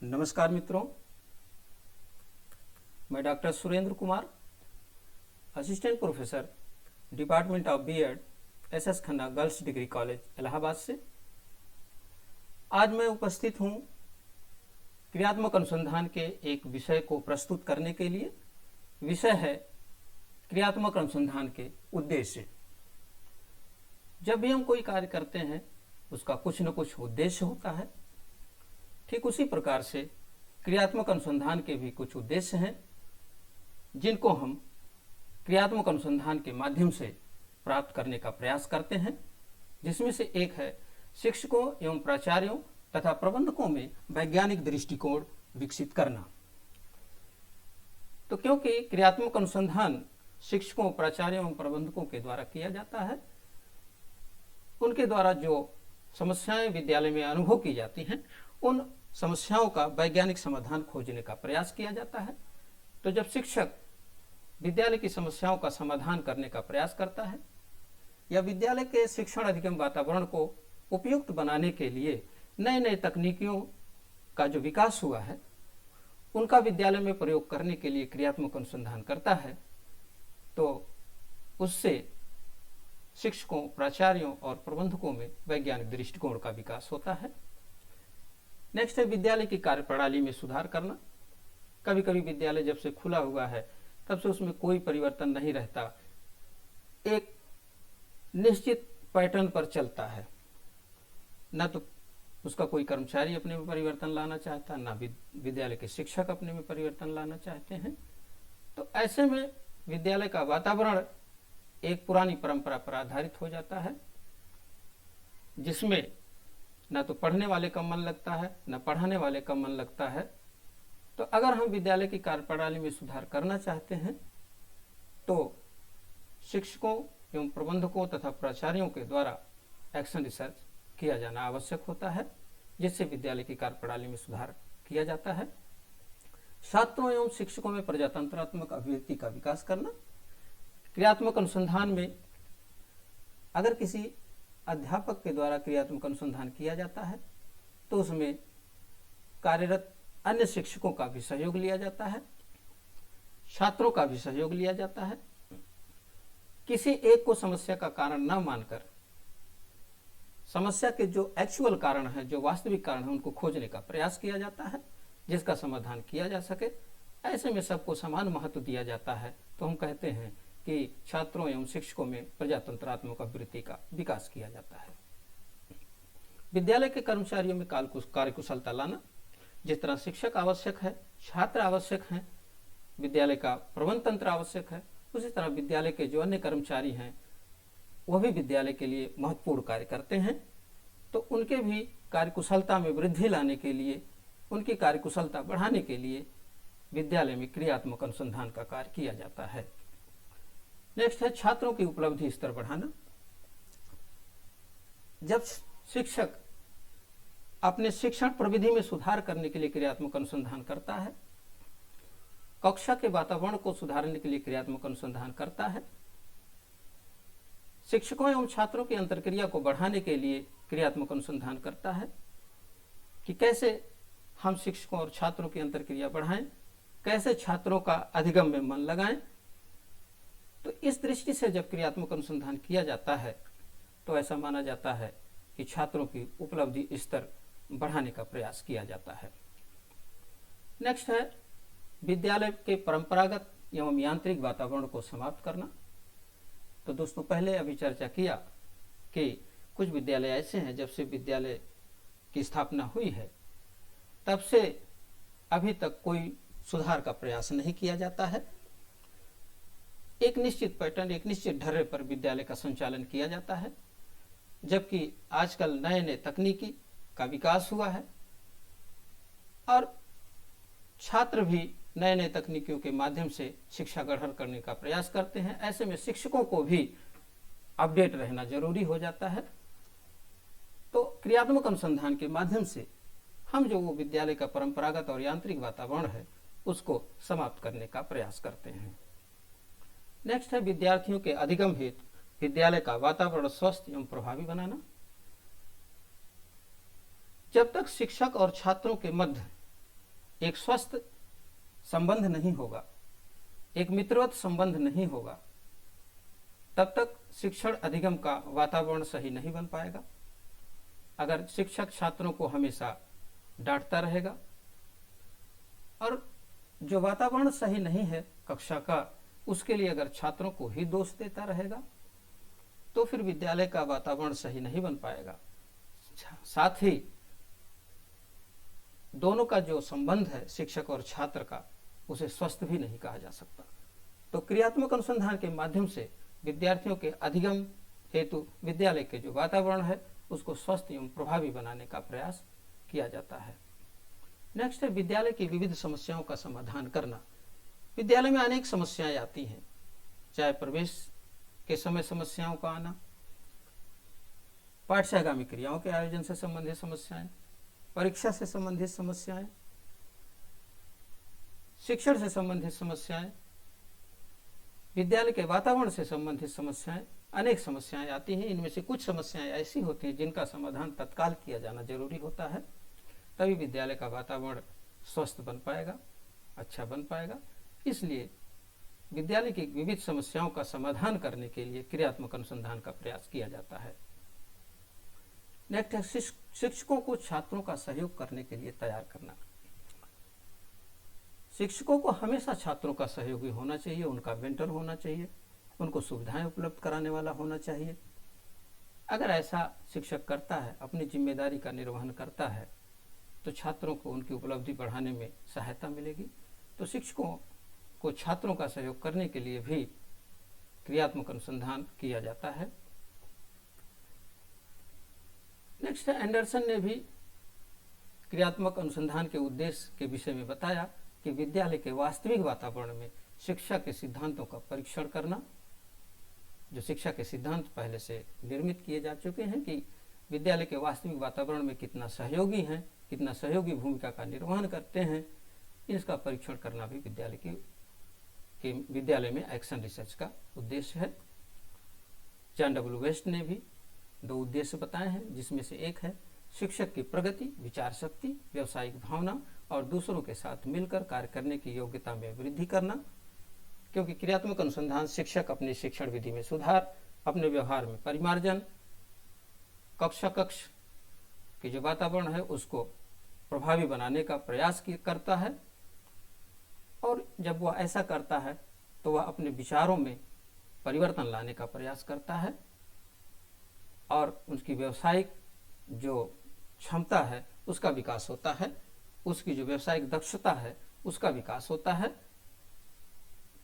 नमस्कार मित्रों, मैं doctor Surendra Kumar, assistant professor, department of B Ed, S S Khanna girls degree college Allahabad से। आज मैं उपस्थित हूँ क्रियात्मक अनुसंधान के एक विषय को प्रस्तुत करने के लिए। विषय है क्रियात्मक अनुसंधान के उद्देश्य। जब भी हम कोई कार्य करते हैं उसका कुछ न कुछ उद्देश्य होता है। ठीक उसी प्रकार से क्रियात्मक अनुसंधान के भी कुछ उद्देश्य हैं जिनको हम क्रियात्मक अनुसंधान के माध्यम से प्राप्त करने का प्रयास करते हैं, जिसमें से एक है शिक्षकों एवं प्राचार्यों तथा प्रबंधकों में वैज्ञानिक दृष्टिकोण विकसित करना। तो क्योंकि क्रियात्मक अनुसंधान शिक्षकों, प्राचार्यों एवं प्रबंधकों के द्वारा किया जाता है, उनके द्वारा जो समस्याएं विद्यालय में अनुभव की जाती हैं उन समस्याओं का वैज्ञानिक समाधान खोजने का प्रयास किया जाता है। तो जब शिक्षक विद्यालय की समस्याओं का समाधान करने का प्रयास करता है या विद्यालय के शिक्षण अधिगम वातावरण को उपयुक्त बनाने के लिए नए नए तकनीकियों का जो विकास हुआ है उनका विद्यालय में प्रयोग करने के लिए क्रियात्मक अनुसंधान करता है, तो उससे शिक्षकों, प्राचार्यों और प्रबंधकों में वैज्ञानिक दृष्टिकोण का विकास होता है। नेक्स्ट है विद्यालय की कार्यप्रणाली में सुधार करना। कभी कभी विद्यालय जब से खुला हुआ है तब से उसमें कोई परिवर्तन नहीं रहता, एक निश्चित पैटर्न पर चलता है। न तो उसका कोई कर्मचारी अपने में परिवर्तन लाना चाहता, ना विद्यालय के शिक्षक अपने में परिवर्तन लाना चाहते हैं। तो ऐसे में विद्यालय का वातावरण एक पुरानी परंपरा पर आधारित हो जाता है, जिसमें न तो पढ़ने वाले का मन लगता है, न पढ़ाने वाले का मन लगता है। तो अगर हम विद्यालय की कार्यप्रणाली में सुधार करना चाहते हैं तो शिक्षकों एवं प्रबंधकों तथा प्राचार्यों के द्वारा एक्शन रिसर्च किया जाना आवश्यक होता है, जिससे विद्यालय की कार्यप्रणाली में सुधार किया जाता है। छात्रों एवं शिक्षकों में प्रजातंत्रात्मक अभिव्यक्ति का विकास करना। क्रियात्मक अनुसंधान में अगर किसी अध्यापक के द्वारा क्रियात्मक अनुसंधान किया जाता है तो उसमें कार्यरत अन्य शिक्षकों का भी सहयोग लिया जाता है, छात्रों का भी सहयोग लिया जाता है। किसी एक को समस्या का कारण न मानकर समस्या के जो एक्चुअल कारण है, जो वास्तविक कारण है, उनको खोजने का प्रयास किया जाता है जिसका समाधान किया जा सके। ऐसे में सबको समान महत्व दिया जाता है। तो हम कहते हैं कि छात्रों एवं शिक्षकों में प्रजातंत्रात्मक अभिवृत्ति का विकास किया जाता है। विद्यालय के कर्मचारियों में कार्यकुशलता लाना। जिस तरह शिक्षक आवश्यक है, छात्र आवश्यक हैं, विद्यालय का प्रबंध तंत्र आवश्यक है, उसी तरह विद्यालय के जो अन्य कर्मचारी हैं वह भी विद्यालय के लिए महत्वपूर्ण कार्य करते हैं। तो उनके भी कार्यकुशलता में वृद्धि लाने के लिए, उनकी कार्यकुशलता बढ़ाने के लिए विद्यालय में क्रियात्मक अनुसंधान का कार्य किया जाता है। नेक्स्ट है छात्रों की उपलब्धि स्तर बढ़ाना। जब शिक्षक अपने शिक्षण प्रविधि में सुधार करने के लिए क्रियात्मक अनुसंधान करता है, कक्षा के वातावरण को सुधारने के लिए क्रियात्मक अनुसंधान करता है, शिक्षकों एवं छात्रों की अंतरक्रिया को बढ़ाने के लिए क्रियात्मक अनुसंधान करता है कि कैसे हम शिक्षकों और छात्रों की अंतरक्रिया बढ़ाएं, कैसे छात्रों का अधिगम में मन लगाएं। तो इस दृष्टि से जब क्रियात्मक अनुसंधान किया जाता है तो ऐसा माना जाता है कि छात्रों की उपलब्धि स्तर बढ़ाने का प्रयास किया जाता है। नेक्स्ट है विद्यालय के परंपरागत एवं यांत्रिक वातावरण को समाप्त करना। तो दोस्तों, पहले अभी चर्चा किया कि कुछ विद्यालय ऐसे हैं जब से विद्यालय की स्थापना हुई है तब से अभी तक कोई सुधार का प्रयास नहीं किया जाता है। एक निश्चित पैटर्न, एक निश्चित ढर्रे पर विद्यालय का संचालन किया जाता है, जबकि आजकल नए नए तकनीकी का विकास हुआ है और छात्र भी नए नए तकनीकियों के माध्यम से शिक्षा ग्रहण करने का प्रयास करते हैं। ऐसे में शिक्षकों को भी अपडेट रहना जरूरी हो जाता है। तो क्रियात्मक अनुसंधान के माध्यम से हम जो वो विद्यालय का परंपरागत और यांत्रिक वातावरण है उसको समाप्त करने का प्रयास करते हैं। नेक्स्ट है विद्यार्थियों के अधिगम हेतु विद्यालय का वातावरण स्वस्थ एवं प्रभावी बनाना। जब तक शिक्षक और छात्रों के मध्य एक स्वस्थ संबंध नहीं होगा, एक मित्रवत संबंध नहीं होगा, तब तक शिक्षण अधिगम का वातावरण सही नहीं बन पाएगा। अगर शिक्षक छात्रों को हमेशा डांटता रहेगा और जो वातावरण सही नहीं है कक्षा का, उसके लिए अगर छात्रों को ही दोष देता रहेगा, तो फिर विद्यालय का वातावरण सही नहीं बन पाएगा। साथ ही दोनों का जो संबंध है शिक्षक और छात्र का, उसे स्वस्थ भी नहीं कहा जा सकता। तो क्रियात्मक अनुसंधान के माध्यम से विद्यार्थियों के अधिगम हेतु विद्यालय के जो वातावरण है उसको स्वस्थ एवं प्रभावी बनाने का प्रयास किया जाता है। नेक्स्ट है विद्यालय की विविध समस्याओं का समाधान करना। विद्यालय में अनेक समस्याएं आती हैं, चाहे प्रवेश के समय समस्याओं का आना, पाठ्यगामी क्रियाओं के आयोजन से संबंधित समस्याएं, परीक्षा से संबंधित समस्याएं, शिक्षण से संबंधित समस्याएं, विद्यालय के वातावरण से संबंधित समस्याएं, अनेक समस्याएं आती हैं। इनमें से कुछ समस्याएं ऐसी होती हैं जिनका समाधान तत्काल किया जाना जरूरी होता है, तभी विद्यालय का वातावरण स्वस्थ बन पाएगा, अच्छा बन पाएगा। इसलिए विद्यालय की विविध समस्याओं का समाधान करने के लिए क्रियात्मक अनुसंधान का प्रयास किया जाता है। नेक्स्ट है शिक्षकों को छात्रों का सहयोग करने के लिए तैयार करना। शिक्षकों को हमेशा छात्रों का सहयोगी होना चाहिए, उनका मेंटर होना चाहिए, उनको सुविधाएं उपलब्ध कराने वाला होना चाहिए। अगर ऐसा शिक्षक करता है, अपनी जिम्मेदारी का निर्वहन करता है, तो छात्रों को उनकी उपलब्धि बढ़ाने में सहायता मिलेगी। तो शिक्षकों को छात्रों का सहयोग करने के लिए भी क्रियात्मक अनुसंधान किया जाता है। नेक्स्ट है एंडरसन ने भी क्रियात्मक अनुसंधान के उद्देश्य के विषय में बताया कि विद्यालय के वास्तविक वातावरण में शिक्षा के सिद्धांतों का परीक्षण करना। जो शिक्षा के सिद्धांत पहले से निर्मित किए जा चुके हैं कि विद्यालय के वास्तविक वातावरण में कितना सहयोगी हैं, कितना सहयोगी भूमिका का निर्वहन करते हैं, इसका परीक्षण करना भी विद्यालय में एक्शन रिसर्च का उद्देश्य है। जॉन डब्ल्यू वेस्ट ने भी 2 उद्देश्य बताए हैं, जिसमें से एक है शिक्षक की प्रगति, विचार शक्ति, व्यवसायिक भावना और दूसरों के साथ मिलकर कार्य करने की योग्यता में वृद्धि करना। क्योंकि क्रियात्मक अनुसंधान शिक्षक अपनी शिक्षण विधि में सुधार, अपने व्यवहार में परिमार्जन, कक्षा के जो वातावरण है उसको प्रभावी बनाने का प्रयास करता है। और जब वह ऐसा करता है तो वह अपने विचारों में परिवर्तन लाने का प्रयास करता है और उसकी व्यावसायिक जो क्षमता है उसका विकास होता है, उसकी जो व्यावसायिक दक्षता है उसका विकास होता है।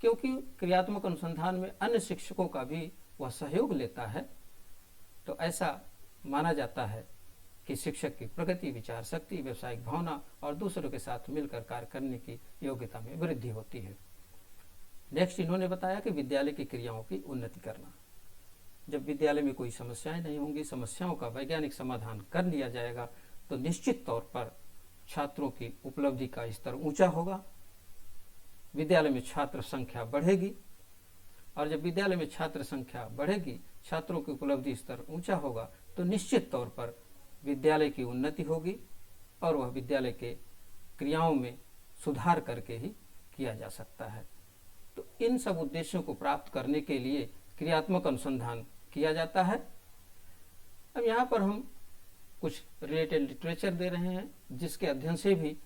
क्योंकि क्रियात्मक अनुसंधान में अन्य शिक्षकों का भी वह सहयोग लेता है, तो ऐसा माना जाता है कि शिक्षक की प्रगति, विचार शक्ति, व्यावसायिक भावना और दूसरों के साथ मिलकर कार्य करने की योग्यता में वृद्धि होती है। नेक्स्ट इन्होंने बताया कि विद्यालय की क्रियाओं की उन्नति करना। जब विद्यालय में कोई समस्याएं नहीं होंगी, समस्याओं का वैज्ञानिक समाधान कर लिया जाएगा, तो निश्चित तौर पर छात्रों की उपलब्धि का स्तर ऊंचा होगा, विद्यालय में छात्र संख्या बढ़ेगी, और जब विद्यालय में छात्र संख्या बढ़ेगी, छात्रों की उपलब्धि स्तर ऊंचा होगा, तो निश्चित तौर पर विद्यालय की उन्नति होगी और वह विद्यालय के क्रियाओं में सुधार करके ही किया जा सकता है। तो इन सब उद्देश्यों को प्राप्त करने के लिए क्रियात्मक अनुसंधान किया जाता है। अब यहाँ पर हम कुछ रिलेटेड लिटरेचर दे रहे हैं, जिसके अध्ययन से भी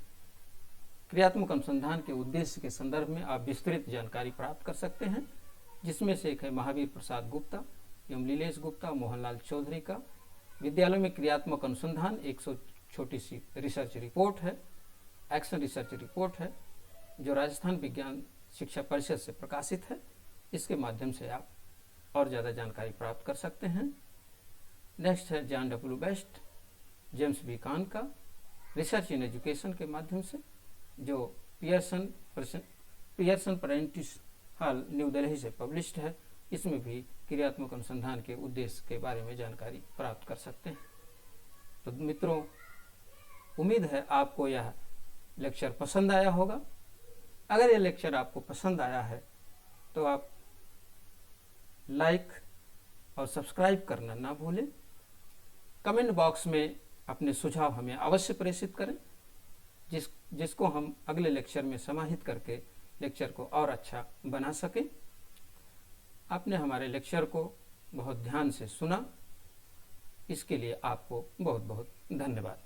क्रियात्मक अनुसंधान के उद्देश्य के संदर्भ में आप विस्तृत जानकारी प्राप्त कर सकते हैं। जिसमें से एक है महावीर प्रसाद गुप्ता एवं लीलेश गुप्ता, मोहनलाल चौधरी का विद्यालय में क्रियात्मक अनुसंधान, 100 छोटी सी रिसर्च रिपोर्ट है, एक्शन रिसर्च रिपोर्ट है, जो राजस्थान विज्ञान शिक्षा परिषद से प्रकाशित है। इसके माध्यम से आप और ज़्यादा जानकारी प्राप्त कर सकते हैं। नेक्स्ट है John W West, James B Kahn का रिसर्च इन एजुकेशन के माध्यम से, जो Pearson Prentice Hall New Delhi से पब्लिश्ड है। इसमें भी क्रियात्मक अनुसंधान के उद्देश्य के बारे में जानकारी प्राप्त कर सकते हैं। तो मित्रों, उम्मीद है आपको यह लेक्चर पसंद आया होगा। अगर यह लेक्चर आपको पसंद आया है तो आप लाइक और सब्सक्राइब करना ना भूलें। कमेंट बॉक्स में अपने सुझाव हमें अवश्य प्रेषित करें। जिसको हम अगले लेक्चर में समाहित करके लेक्चर को और अच्छा बना सकें। आपने हमारे लेक्चर को बहुत ध्यान से सुना, इसके लिए आपको बहुत बहुत धन्यवाद।